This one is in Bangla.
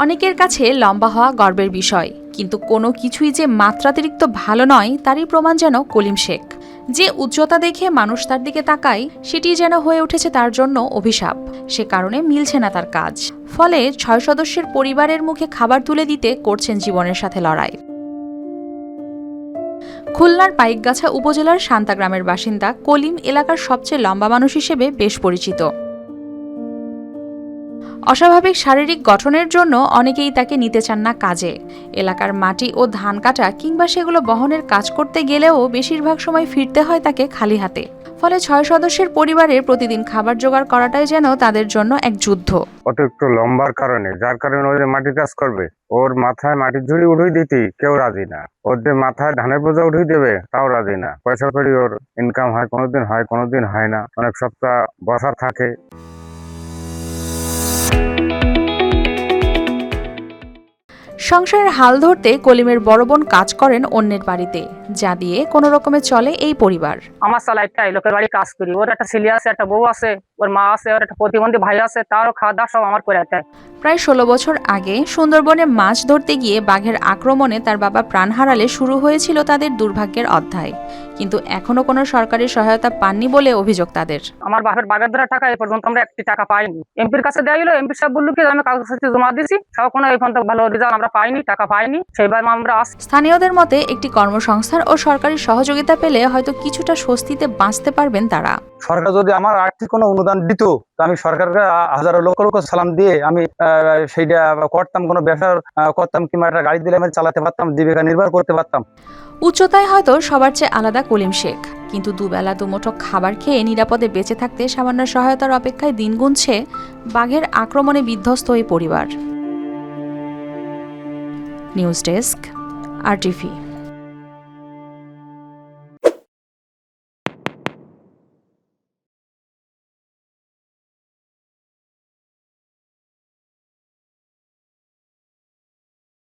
অনেকের কাছে লম্বা হওয়া গর্বের বিষয়, কিন্তু কোনো কিছুই যে মাত্রাতিরিক্ত ভালো নয় তারই প্রমাণ যেন কলিম শেখ। যে উচ্চতা দেখে মানুষ তার দিকে তাকায়, সেটি যেন হয়ে উঠেছে তার জন্য অভিশাপ। সে কারণে মিলছে না তার কাজ, ফলে 6 সদস্যের পরিবারের মুখে খাবার তুলে দিতে করছেন জীবনের সাথে লড়াই। খুলনার পাইকগাছা উপজেলার শান্তা গ্রামের বাসিন্দা কলিম এলাকার সবচেয়ে লম্বা মানুষ হিসেবে বেশ পরিচিত। অস্বাভাবিক শারীরিক গঠনের জন্য অনেকেই তাকে নিতে চান না কাজে। এলাকার মাটি ও ধান কাটা কিংবা সেগুলো বহনের কাজ করতে গেলেও বেশিরভাগ সময় ফিরতে হয় তাকে খালি হাতে। ফলে 6 সদস্যের পরিবারে প্রতিদিন খাবার জোগাড় করাটাই যেন তাদের জন্য এক যুদ্ধ। অতিরিক্ত লম্বার কারণে, যার কারণে ওই যে মাটির কাজ করবে, ওর মাথায় মাটির ঝুড়ি উঠিয়ে দিতে কেউ রাজি না। ওর যে মাথায় ধানের বোঝা উঠিয়ে দেবে তাও রাজি না। পয়সা করি ওর ইনকাম হয়, কোনোদিন হয় না, অনেক সপ্তাহ বসা থাকে। সংসারের হাল ধরতে কলিমের বড় বোন কাজ করেন অন্যের বাড়িতে, যা দিয়ে কোনো রকমে চলে এই পরিবার। আমার সালা একটাই লোকের বাড়ি কাজ করি, ওর একটা ছেলে আছে, একটা বউ আছে, ওর মা আছে, ওর একটা প্রতিবন্ধী ভাই আছে, তারও খাওয়া দাওয়া সব আমার করে দেয়। প্রায় 16 বছর আগে সুন্দরবনে মাছ ধরতে গিয়ে বাঘের আক্রমণে তার বাবা প্রাণ হারালে শুরু হয়েছিল তাদের দুর্ভাগ্যের অধ্যায়। কিন্তু এখনো কোনো সরকারি সহায়তা পাননি বলে অভিযোগ তাদের। আমার বাপের বাগের ধরা টাকা এই পর্যন্ত আমরা একটি টাকা পাইনি। এমপির কাছে দেওয়া হলো, এমপি সাহেব বললো কি আমি কাগজপত্র জমা দিয়েছি, সব কোনো এই পর্যন্ত ভালো রেজাল্ট আমরা পাইনি, টাকা পাইনি। সেইবার আমরা স্থানীয়দের মতে একটি কর্মসংস্থান ও সরকারি সহযোগিতা পেলে হয়তো কিছুটা স্বস্তিতে বাঁচতে পারবেন তারা। সরকার যদি আমার আর্থিক কোনো অনুদান দিত, আমি সরকারকে হাজারো লক্ষ লক্ষ সালাম দিয়ে আমি সেইটা করতাম, কোনো ব্যবসা করতাম, কিংবা একটা গাড়ি দিলে আমি চালাতে পারতাম, জীবিকা নির্বাহ করতে পারতাম। উচ্চতায় হয়তো সবার চেয়ে আলাদা কলিম শেখ, কিন্তু দুবেলা দুমুঠো খাবার খেয়ে নিরাপদে বেঁচে থাকতে সামান্য সহায়তার অপেক্ষায় দিন গুনছে বাঘের আক্রমণে বিধ্বস্ত এই পরিবার। News desk, RTV।